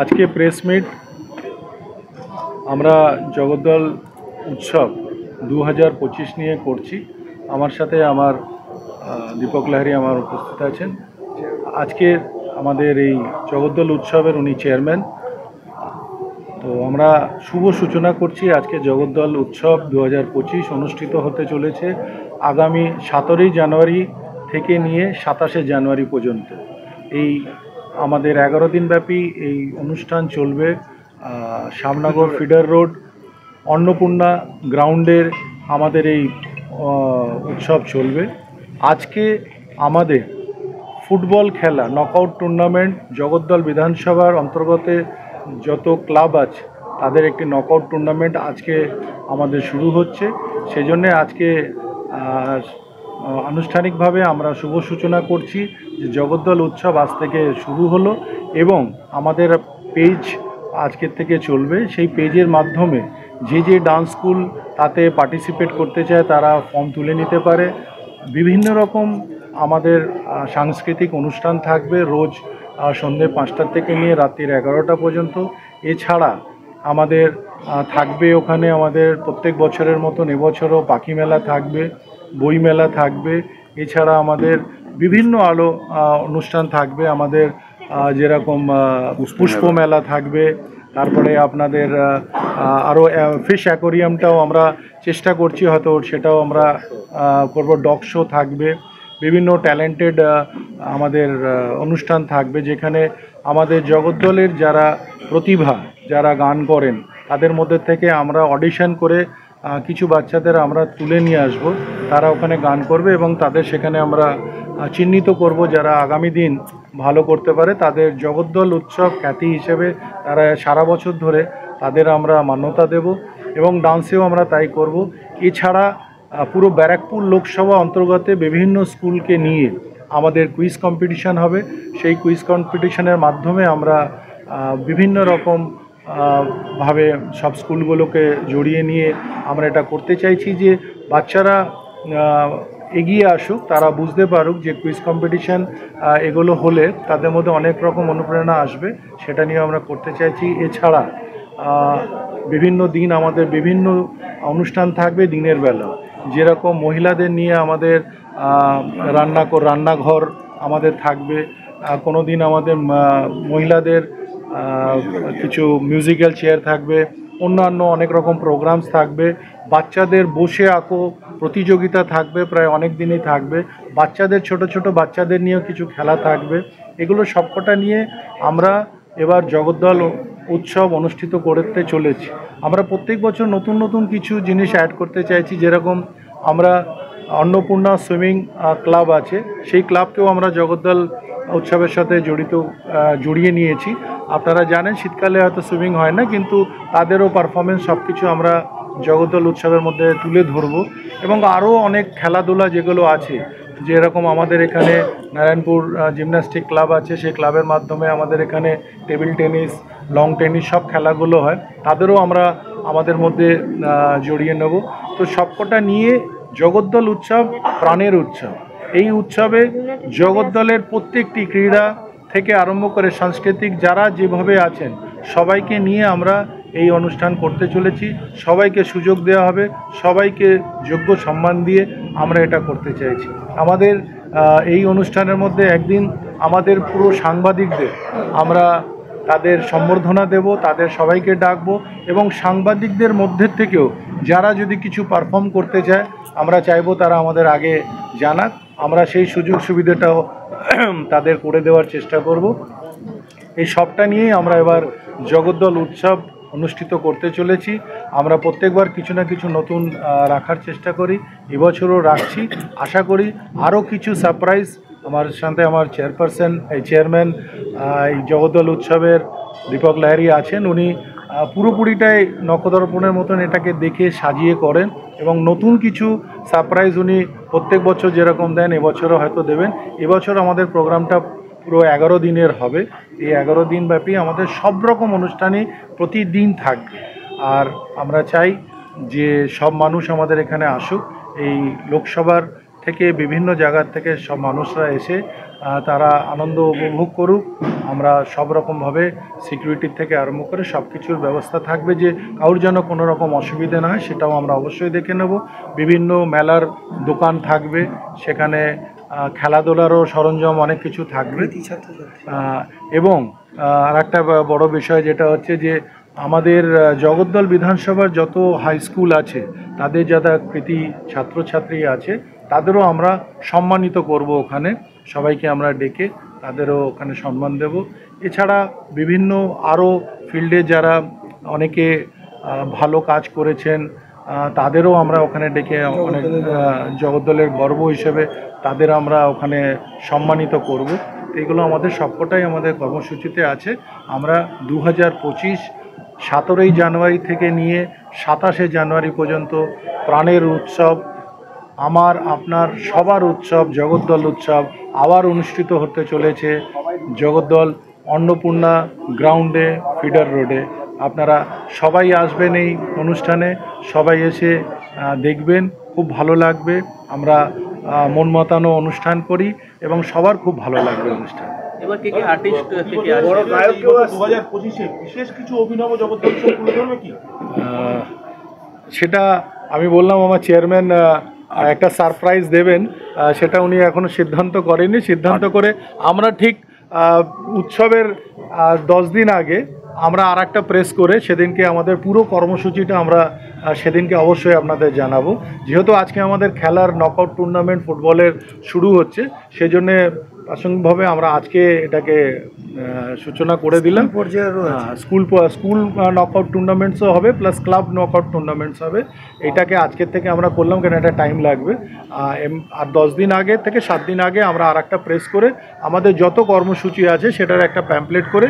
আজকে press meet আমরা জগদ্দল উৎসব 2025 নিয়ে করছি। আমার সাথে আমার দীপক লাহিড়ী আমার উপস্থিত আছেন। আজকে আমাদের এই জগদ্দল উৎসবের উনি চেয়ারম্যান। তো আমরা শুভ সূচনা করছি। আজকে জগদ্দল উৎসব 2025 অনুষ্ঠিত হতে চলেছে আগামী 17 জানুয়ারি থেকে নিয়ে 27 জানুয়ারি পর্যন্ত। এই আমাদের 11 দিন ব্যাপী এই অনুষ্ঠান চলবে শ্যামনগর ফিডার রোড অন্নপূর্ণা গ্রাউন্ডের আমাদের এই উৎসব চলবে। আজকে আমাদের ফুটবল খেলা নকআউট টুর্নামেন্ট জগদ্দল বিধানসভার অন্তর্গত যত ক্লাব আছে তাদের একটি নকআউট টুর্নামেন্ট আজকে আমাদের শুরু হচ্ছে। সেজন্য আজকে আনুষ্ঠানিকভাবে আমরা শুভ সূচনা করছি যে জগদ্দল উৎসব আজ থেকে শুরু হলো এবং আমাদের পেজ আজকের থেকে চলবে। সেই পেজের মাধ্যমে যে ডান্স স্কুল তাতে পার্টিসিপেট করতে চায় তারা ফর্ম তুলে নিতে পারে। বিভিন্ন রকম আমাদের সাংস্কৃতিক অনুষ্ঠান থাকবে রোজ সন্ধ্যে 5টা থেকে নিয়ে রাত্রির 11টা পর্যন্ত। এছাড়া আমাদের থাকবে ওখানে আমাদের প্রত্যেক বছরের মতন এবছরও পাখি মেলা থাকবে, বই মেলা থাকবে। এছাড়া আমাদের বিভিন্ন অনুষ্ঠান থাকবে। আমাদের যেরকম পুষ্প মেলা থাকবে, তারপরে আপনাদের আরও ফিশ অ্যাকোরিয়ামটাও আমরা চেষ্টা করছি, হয়তো সেটাও আমরা করব। ডগ শো থাকবে, বিভিন্ন ট্যালেন্টেড আমাদের অনুষ্ঠান থাকবে যেখানে আমাদের জগদ্দলের যারা প্রতিভা যারা গান করেন তাদের মধ্যে থেকে আমরা অডিশন করে কিছু বাচ্চাদের আমরা তুলে নিয়ে আসব। তারা ওখানে গান করবে এবং তাদের সেখানে আমরা চিহ্নিত করব যারা আগামী দিন ভালো করতে পারে। তাদের জগদ্দল উৎসব খ্যাতি হিসেবে তারা সারা বছর ধরে তাদের আমরা মান্যতা দেব এবং ডান্সেও আমরা তাই করব। এছাড়া পুরো ব্যারাকপুর লোকসভা অন্তর্গতে বিভিন্ন স্কুলকে নিয়ে আমাদের কুইজ কম্পিটিশান হবে। সেই কুইজ কম্পিটিশানের মাধ্যমে আমরা বিভিন্ন রকম ভাবে সব স্কুলগুলোকে জড়িয়ে নিয়ে আমরা এটা করতে চাইছি যে বাচ্চারা এগিয়ে আসুক, তারা বুঝতে পারুক যে কুইজ কম্পিটিশান এগুলো হলে তাদের মধ্যে অনেক রকম অনুপ্রেরণা আসবে, সেটা নিয়ে আমরা করতে চাইছি। এছাড়া বিভিন্ন দিন আমাদের বিভিন্ন অনুষ্ঠান থাকবে দিনের বেলা, যেরকম মহিলাদের নিয়ে আমাদের রান্নাঘর আমাদের থাকবে। কোনো দিন আমাদের মহিলাদের কিছু মিউজিক্যাল চেয়ার থাকবে, অন্যান্য অনেক রকম প্রোগ্রামস থাকবে। বাচ্চাদের বসে আঁকো প্রতিযোগিতা থাকবে, প্রায় অনেক দিনই থাকবে। বাচ্চাদের ছোট বাচ্চাদের নিয়েও কিছু খেলা থাকবে। এগুলো সবকটা নিয়ে আমরা এবার জগদ্দল উৎসব অনুষ্ঠিত করতে চলেছি। আমরা প্রত্যেক বছর নতুন কিছু জিনিস অ্যাড করতে চাইছি। যেরকম আমরা অন্নপূর্ণা সুইমিং ক্লাব আছে, সেই ক্লাবকেও আমরা জগদ্দল উৎসবের সাথে জড়িয়ে নিয়েছি। আপনারা জানেন শীতকালে হয়তো সুইমিং হয় না, কিন্তু তাদেরও পারফরমেন্স সব কিছু আমরা জগদ্দল উৎসবের মধ্যে তুলে ধরব। এবং আরও অনেক খেলাধুলা যেগুলো আছে, যেরকম আমাদের এখানে নারায়ণপুর জিমন্যাস্টিক ক্লাব আছে, সেই ক্লাবের মাধ্যমে আমাদের এখানে টেবিল টেনিস, লং টেনিস সব খেলাগুলো হয়, তাদেরও আমরা আমাদের মধ্যে জড়িয়ে নেব। তো সবকটা নিয়ে জগদ্দল উৎসব প্রাণের উৎসব। এই উৎসবে জগদ্দলের প্রত্যেকটি ক্রীড়া থেকে আরম্ভ করে সাংস্কৃতিক যারা যেভাবে আছেন সবাইকে নিয়ে আমরা এই অনুষ্ঠান করতে চলেছি। সবাইকে সুযোগ দেওয়া হবে, সবাইকে যোগ্য সম্মান দিয়ে আমরা এটা করতে চাইছি। আমাদের এই অনুষ্ঠানের মধ্যে একদিন আমাদের পুরো সাংবাদিকদের আমরা তাদের সম্বর্ধনা দেব, তাদের সবাইকে ডাকবো এবং সাংবাদিকদের মধ্যে থেকেও যারা যদি কিছু পারফর্ম করতে চায় আমরা চাইবো তারা আমাদের আগে জানাক, আমরা সেই সুযোগ সুবিধাটাও তাদের করে দেওয়ার চেষ্টা করব। এই সবটা নিয়েই আমরা এবার জগদ্দল উৎসব অনুষ্ঠিত করতে চলেছি। আমরা প্রত্যেকবার কিছু না কিছু নতুন রাখার চেষ্টা করি, এবছরও রাখছি। আশা করি আরও কিছু সারপ্রাইজ আমার সাথে আমার চেয়ারম্যান এই জগদ্দল উৎসবের দীপক লাহিড়ী আছেন। উনি পুরোপুরিটাই নখদর্পণের মতন এটাকে দেখে সাজিয়ে করেন এবং নতুন কিছু সারপ্রাইজ উনি প্রত্যেক বছর যেরকম দেন এবছরও হয়তো দেবেন। এবছর আমাদের প্রোগ্রামটা পুরো 11 দিনের হবে। এই 11 দিন ব্যাপী আমাদের সব রকম অনুষ্ঠানই প্রতিদিন থাকবে। আর আমরা চাই যে সব মানুষ আমাদের এখানে আসুক। এই লোকসভার থেকে বিভিন্ন জায়গার থেকে সব মানুষরা এসে তারা আনন্দ উপভোগ করুক। আমরা সব রকমভাবে সিকিউরিটির থেকে আরম্ভ করে সব কিছুর ব্যবস্থা থাকবে, যে কারোর যেন কোনো রকম অসুবিধে না হয় সেটাও আমরা অবশ্যই দেখে নেব। বিভিন্ন মেলার দোকান থাকবে, সেখানে খেলাধুলারও সরঞ্জাম অনেক কিছু থাকবে। এবং আর একটা বড় বিষয় যেটা হচ্ছে যে আমাদের জগদ্দল বিধানসভার যত হাই স্কুল আছে, তাদের যারা কৃতি ছাত্রছাত্রী আছে তাদেরও আমরা সম্মানিত করব। ওখানে সবাইকে আমরা ডেকে তাদেরও ওখানে সম্মান দেব। এছাড়া বিভিন্ন আরও ফিল্ডে যারা অনেকে ভালো কাজ করেছেন তাদেরও আমরা ওখানে ডেকে অনেক জগদ্দলের গর্ব হিসেবে তাদের আমরা ওখানে সম্মানিত করব। এগুলো আমাদের সবকটাই আমাদের কর্মসূচিতে আছে। আমরা 2025 17ই জানুয়ারি থেকে নিয়ে 27শে জানুয়ারি পর্যন্ত প্রাণের উৎসব, আমার আপনার সবার উৎসব জগদ্দল উৎসব আবার অনুষ্ঠিত হতে চলেছে জগদ্দল অন্নপূর্ণা গ্রাউন্ডে, ফিডার রোডে। আপনারা সবাই আসবেন এই অনুষ্ঠানে, সবাই এসে দেখবেন, খুব ভালো লাগবে। আমরা মন মাতানো অনুষ্ঠান করি এবং সবার খুব ভালো লাগবে অনুষ্ঠান। এবার কে আর্টিস্ট থেকে বড় গায়ক কেউ 2025-এ বিশেষ কিছু অভিনব জগদ্দল উৎসব তুলে ধরবে কি? সেটা আমি বললাম আমার চেয়ারম্যান একটা সারপ্রাইজ দেবেন, সেটা উনি এখনও সিদ্ধান্ত করেননি। সিদ্ধান্ত করে আমরা ঠিক উৎসবের 10 দিন আগে আমরা আর একটা প্রেস করে সেদিনকে আমাদের পুরো কর্মসূচিটা আমরা সেদিনকে অবশ্যই আপনাদের জানাবো। যেহেতু আজকে আমাদের খেলার নকআউট টুর্নামেন্ট ফুটবলের শুরু হচ্ছে, সেজন্যে প্রাসঙ্গিকভাবে আমরা আজকে এটাকে সূচনা করে দিলাম। স্কুল নকআউট টুর্নামেন্টসও হবে, প্লাস ক্লাব নকআউট টুর্নামেন্টস হবে। এটাকে আজকের থেকে আমরা করলাম, কেন এটা টাইম লাগবে। আর 10 দিন আগে থেকে 7 দিন আগে আমরা আর একটা প্রেস করে আমাদের যত কর্মসূচি আছে সেটার একটা প্যাম্পলেট করে